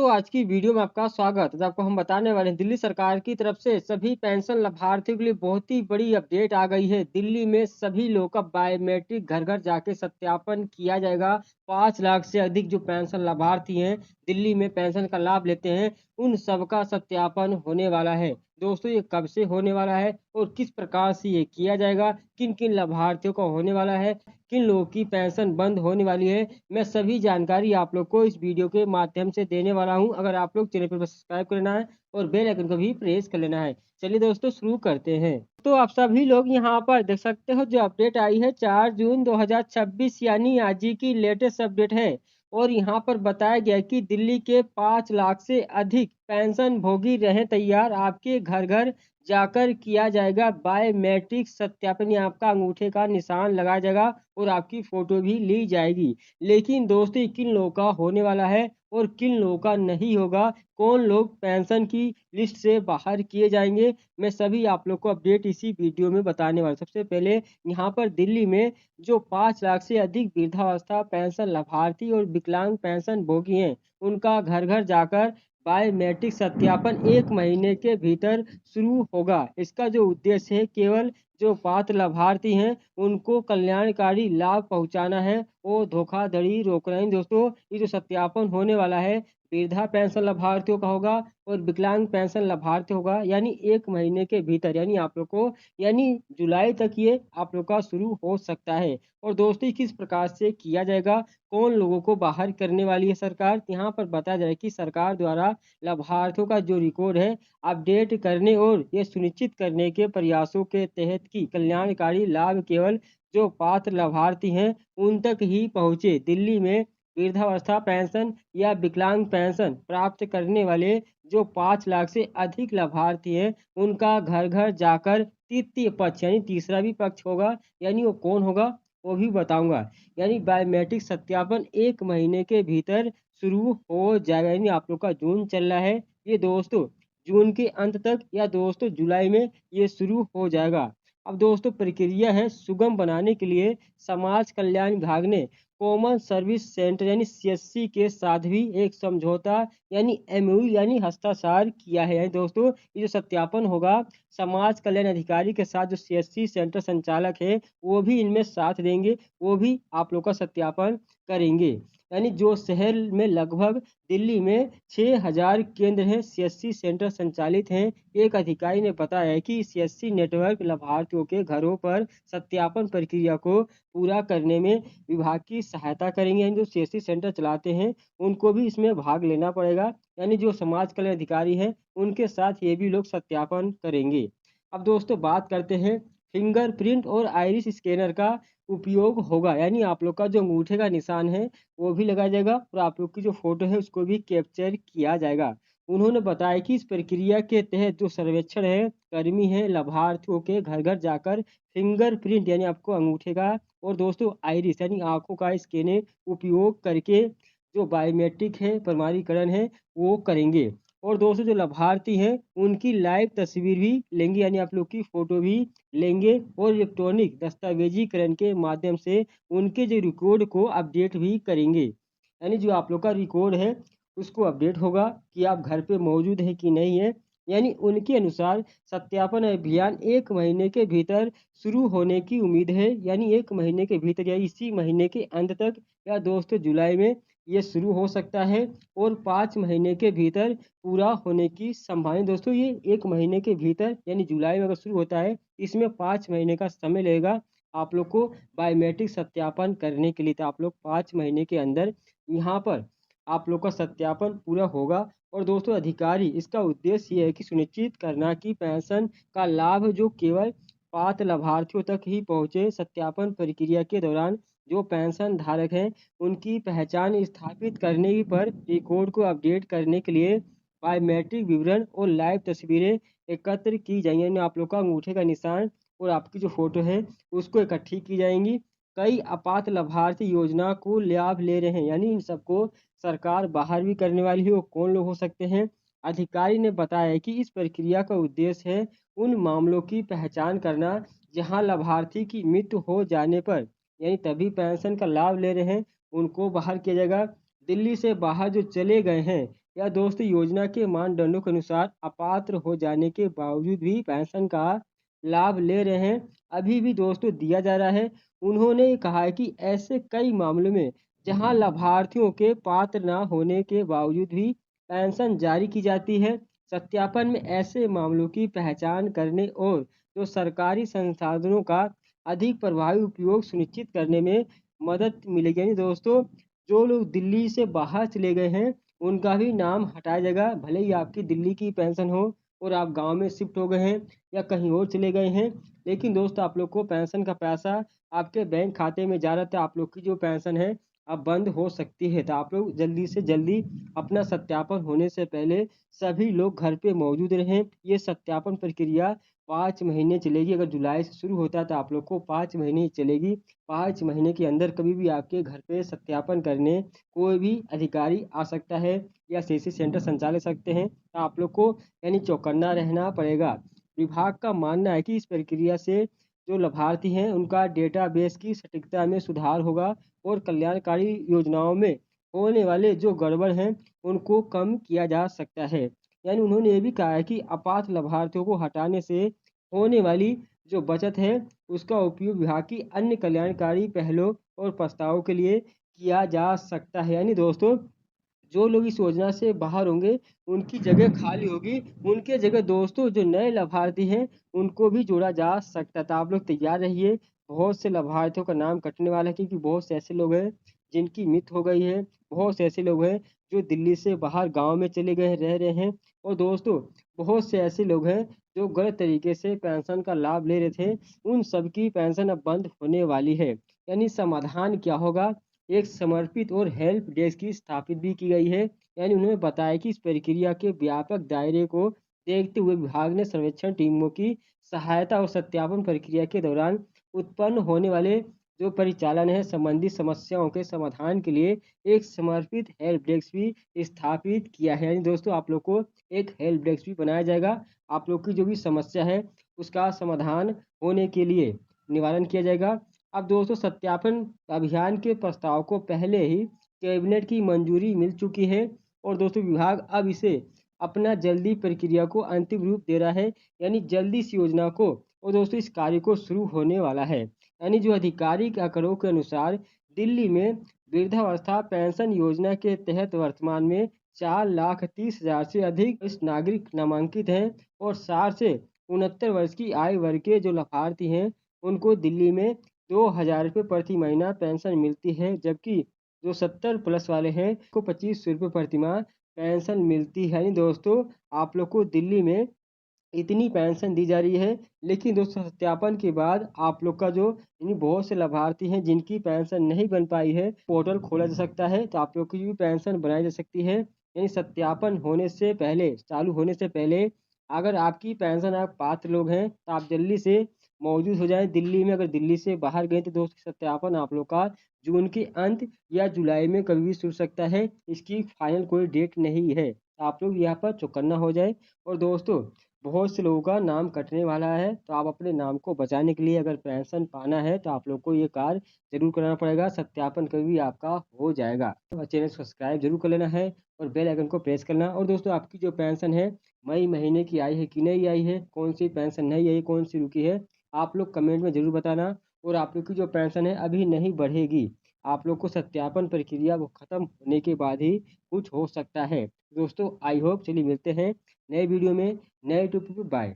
दोस्तों आज की वीडियो में आपका स्वागत है। तो आपको हम बताने वाले हैं दिल्ली सरकार की तरफ से सभी पेंशन लाभार्थियों के लिए बहुत ही बड़ी अपडेट आ गई है। दिल्ली में सभी लोगों का बायोमेट्रिक घर घर जाके सत्यापन किया जाएगा। 5 लाख से अधिक जो पेंशन लाभार्थी हैं दिल्ली में पेंशन का लाभ लेते हैं उन सबका सत्यापन होने वाला है। दोस्तों ये कब से होने वाला है और किस प्रकार से ये किया जाएगा, किन किन लाभार्थियों का होने वाला है, किन लोगों की पेंशन बंद होने वाली है, मैं सभी जानकारी आप लोग को इस वीडियो के माध्यम से देने वाला हूं। अगर आप लोग चैनल पर सब्सक्राइब करना है और बेल आइकन को भी प्रेस कर लेना है। चलिए दोस्तों शुरू करते हैं। तो आप सभी लोग यहाँ पर देख सकते हो जो अपडेट आई है 4 जून 2026 यानी आज ही की लेटेस्ट अपडेट है। और यहाँ पर बताया गया कि दिल्ली के 5 लाख से अधिक पेंशन भोगी रहे तैयार, आपके घर घर जाकर किया जाएगा बायोमेट्रिक सत्यापन। या आपका अंगूठे का निशान लगाया जाएगा और आपकी फोटो भी ली जाएगी। लेकिन दोस्तों किन लोगों का होने वाला है और किन लोगों का नहीं होगा, कौन लोग पेंशन की लिस्ट से बाहर किए जाएंगे, मैं सभी आप लोग को अपडेट इसी वीडियो में बताने वाला हूं। सबसे पहले यहाँ पर दिल्ली में जो 5 लाख से अधिक वृद्धावस्था पेंशन लाभार्थी और विकलांग पेंशन भोगी हैं उनका घर घर जाकर बायोमेट्रिक सत्यापन 1 महीने के भीतर शुरू होगा। इसका जो उद्देश्य है केवल जो पात्र लाभार्थी हैं उनको कल्याणकारी लाभ पहुंचाना है, वो धोखाधड़ी रोकना है। दोस्तों ये जो सत्यापन होने वाला है वृद्धा पेंशन लाभार्थियों का होगा और विकलांग पेंशन लाभार्थी होगा, यानी 1 महीने के भीतर, यानी आप लोग को यानी जुलाई तक ये आप लोग का शुरू हो सकता है। और दोस्तों किस प्रकार से किया जाएगा, कौन लोगों को बाहर करने वाली है सरकार, यहाँ पर बताया जाए कि सरकार द्वारा लाभार्थियों का जो रिकॉर्ड है अपडेट करने और ये सुनिश्चित करने के प्रयासों के तहत कि कल्याणकारी लाभ केवल जो पात्र लाभार्थी हैं उन तक ही पहुंचे। दिल्ली में वृद्धावस्था पेंशन या विकलांग पेंशन प्राप्त करने वाले जो 5 लाख से अधिक लाभार्थी हैं उनका घर घर जाकर तृतीय पक्ष यानी तीसरा भी पक्ष होगा, यानी वो कौन होगा वो भी बताऊंगा। यानी बायोमेट्रिक सत्यापन 1 महीने के भीतर शुरू हो जाएगा। यानी आप लोग का जून चल रहा है, ये दोस्तों जून के अंत तक या दोस्तों जुलाई में ये शुरू हो जाएगा। अब दोस्तों प्रक्रिया है सुगम बनाने के लिए समाज कल्याण विभाग ने कॉमन सर्विस सेंटर यानी सीएससी के साथ भी एक समझौता यानी एमओयू यानी हस्ताक्षर किया है। यानी दोस्तों ये जो सत्यापन होगा समाज कल्याण अधिकारी के साथ जो सीएससी सेंटर संचालक है वो भी इनमें साथ देंगे, वो भी आप लोग का सत्यापन करेंगे। यानी जो शहर में लगभग दिल्ली में 6000 केंद्र हैं सीएससी सेंटर संचालित हैं। एक अधिकारी ने बताया है कि सीएससी नेटवर्क लाभार्थियों के घरों पर सत्यापन प्रक्रिया को पूरा करने में विभाग की सहायता करेंगे। यानी जो सीएससी सेंटर चलाते हैं उनको भी इसमें भाग लेना पड़ेगा, यानी जो समाज कल्याण अधिकारी हैं उनके साथ ये भी लोग सत्यापन करेंगे। अब दोस्तों बात करते हैं फिंगरप्रिंट और आइरिस स्कैनर का उपयोग होगा, यानी आप लोग का जो अंगूठे का निशान है वो भी लगाया जाएगा और आप लोग की जो फोटो है उसको भी कैप्चर किया जाएगा। उन्होंने बताया कि इस प्रक्रिया के तहत जो सर्वेक्षण है कर्मी है लाभार्थियों के घर घर जाकर फिंगरप्रिंट यानी आपको अंगूठे का और दोस्तों आइरिस यानी आंखों का स्कैन उपयोग करके जो बायोमेट्रिक है प्रमाणीकरण है वो करेंगे। और दोस्तों जो लाभार्थी हैं उनकी लाइव तस्वीर भी लेंगे, यानी आप लोग की फोटो भी लेंगे और इलेक्ट्रॉनिक दस्तावेजीकरण के माध्यम से उनके जो रिकॉर्ड को अपडेट भी करेंगे। यानी जो आप लोग का रिकॉर्ड है उसको अपडेट होगा कि आप घर पे मौजूद है कि नहीं है। यानी उनके अनुसार सत्यापन अभियान 1 महीने के भीतर शुरू होने की उम्मीद है, यानी 1 महीने के भीतर या इसी महीने के अंत तक या दोस्तों जुलाई में ये शुरू हो सकता है और 5 महीने के भीतर पूरा होने की संभावना। दोस्तों ये 1 महीने के भीतर यानी जुलाई में अगर शुरू होता है इसमें 5 महीने का समय लगेगा आप लोग को बायोमेट्रिक सत्यापन करने के लिए। तो आप लोग 5 महीने के अंदर यहाँ पर आप लोग का सत्यापन पूरा होगा। और दोस्तों अधिकारी इसका उद्देश्य ये है कि सुनिश्चित करना कि पेंशन का लाभ जो केवल पात्र लाभार्थियों तक ही पहुँचे। सत्यापन प्रक्रिया के दौरान जो पेंशन धारक हैं उनकी पहचान स्थापित करने पर रिकॉर्ड को अपडेट करने के लिए बायोमेट्रिक विवरण और लाइव तस्वीरें एकत्र की जाएंगी। यानी आप लोग का अंगूठे का निशान और आपकी जो फोटो है उसको इकट्ठी की जाएंगी। कई अपात्र लाभार्थी योजना को लाभ ले रहे हैं, यानी इन सबको सरकार बाहर भी करने वाली है। वो कौन लोग हो सकते हैं, अधिकारी ने बताया कि इस प्रक्रिया का उद्देश्य है उन मामलों की पहचान करना जहां लाभार्थी की मृत्यु हो जाने पर यानी तभी पेंशन का लाभ ले रहे हैं उनको बाहर किया जाएगा। दिल्ली से बाहर जो चले गए हैं या दोस्तों योजना के मानदंडों के अनुसार अपात्र हो जाने के बावजूद भी पेंशन का लाभ ले रहे हैं, अभी भी दोस्तों दिया जा रहा है। उन्होंने कहा है कि ऐसे कई मामलों में जहां लाभार्थियों के पात्र न होने के बावजूद भी पेंशन जारी की जाती है। सत्यापन में ऐसे मामलों की पहचान करने और जो सरकारी संसाधनों का अधिक प्रभावी उपयोग सुनिश्चित करने में मदद मिलेगी। यानी दोस्तों जो लोग दिल्ली से बाहर चले गए हैं उनका भी नाम हटाया जाएगा, भले ही आपकी दिल्ली की पेंशन हो और आप गांव में शिफ्ट हो गए हैं या कहीं और चले गए हैं, लेकिन दोस्त आप लोग को पेंशन का पैसा आपके बैंक खाते में जा रहा था, आप लोग की जो पेंशन है अब बंद हो सकती है। तो आप लोग जल्दी से जल्दी अपना सत्यापन होने से पहले सभी लोग घर पे मौजूद रहें। ये सत्यापन प्रक्रिया 5 महीने चलेगी। अगर जुलाई से शुरू होता है तो आप लोग को 5 महीने ही चलेगी। 5 महीने के अंदर कभी भी आपके घर पे सत्यापन करने कोई भी अधिकारी आ सकता है या सीसी सेंटर संचालित सकते हैं। तो आप लोग को यानी चौकन्ना रहना पड़ेगा। विभाग का मानना है कि इस प्रक्रिया से जो लाभार्थी हैं उनका डेटाबेस की सटीकता में सुधार होगा और कल्याणकारी योजनाओं में होने वाले जो गड़बड़ हैं उनको कम किया जा सकता है। यानी उन्होंने ये भी कहा है कि अपात्र लाभार्थियों को हटाने से होने वाली जो बचत है उसका उपयोग विभाग की अन्य कल्याणकारी पहलों और प्रस्तावों के लिए किया जा सकता है। यानी दोस्तों जो लोग इस योजना से बाहर होंगे उनकी जगह खाली होगी, उनके जगह दोस्तों जो नए लाभार्थी हैं उनको भी जोड़ा जा सकता था। आप लोग तैयार रहिए, बहुत से लाभार्थियों का नाम कटने वाला है क्योंकि बहुत से ऐसे लोग हैं जिनकी मृत्यु हो गई है, बहुत से ऐसे लोग हैं जो दिल्ली से बाहर गांव में चले गए रह रहे हैं, और दोस्तों बहुत से ऐसे लोग हैं जो गलत तरीके से पेंशन का लाभ ले रहे थे, उन सबकी पेंशन अब बंद होने वाली है। यानी समाधान क्या होगा, एक समर्पित और हेल्प डेस्क की स्थापित भी की गई है। यानी उन्होंने बताया कि इस प्रक्रिया के व्यापक दायरे को देखते हुए विभाग ने सर्वेक्षण टीमों की सहायता और सत्यापन प्रक्रिया के दौरान उत्पन्न होने वाले जो परिचालन है संबंधी समस्याओं के समाधान के लिए एक समर्पित हेल्प डेस्क भी स्थापित किया है। यानी दोस्तों आप लोग को एक हेल्प डेस्क भी बनाया जाएगा, आप लोग की जो भी समस्या है उसका समाधान होने के लिए निवारण किया जाएगा। अब दोस्तों सत्यापन अभियान के प्रस्ताव को पहले ही कैबिनेट की मंजूरी मिल चुकी है और दोस्तों विभाग अब इसे अपना जल्दी प्रक्रिया को अंतिम रूप दे रहा है। यानी जल्दी इस योजना को और दोस्तों इस कार्य को शुरू होने वाला है। यानी जो आधिकारिक आंकड़ों के अनुसार दिल्ली में वृद्धावस्था पेंशन योजना के तहत वर्तमान में 4,30,000 से अधिक इस नागरिक नामांकित हैं और 60 से 69 वर्ष की आयु वर्ग के जो लाभार्थी हैं उनको दिल्ली में 2,000 रुपये प्रति महीना पेंशन मिलती है, जबकि जो 70+ वाले हैं को 2500 रुपये प्रति माह पेंशन मिलती है। यानी दोस्तों आप लोग को दिल्ली में इतनी पेंशन दी जा रही है, लेकिन दोस्तों सत्यापन के बाद आप लोग का जो यानी बहुत से लाभार्थी हैं जिनकी पेंशन नहीं बन पाई है, पोर्टल खोला जा सकता है तो आप लोग की भी पेंशन बनाई जा सकती है। यानी सत्यापन होने से पहले, चालू होने से पहले अगर आपकी पेंशन आप पात्र लोग हैं तो आप जल्दी से मौजूद हो जाएं दिल्ली में। अगर दिल्ली से बाहर गए तो दोस्त सत्यापन आप लोग का जून के अंत या जुलाई में कभी भी शुरू सकता है, इसकी फाइनल कोई डेट नहीं है। आप लोग यहाँ पर चौकन्ना हो जाए। और दोस्तों बहुत से लोगों का नाम कटने वाला है, तो आप अपने नाम को बचाने के लिए अगर पेंशन पाना है तो आप लोग को ये कार्य जरूर करना पड़ेगा। सत्यापन कभी भी आपका हो जाएगा। तो चैनल सब्सक्राइब जरूर कर लेना है और बेल आइकन को प्रेस करना। और दोस्तों आपकी जो पेंशन है मई महीने की आई है कि नहीं आई है, कौन सी पेंशन नहीं आई, कौन सी रुकी है, आप लोग कमेंट में जरूर बताना। और आप लोग की जो पेंशन है अभी नहीं बढ़ेगी, आप लोग को सत्यापन प्रक्रिया वो खत्म होने के बाद ही कुछ हो सकता है। दोस्तों आई होप, चलिए मिलते हैं नए वीडियो में नए टॉपिक पे। बाय।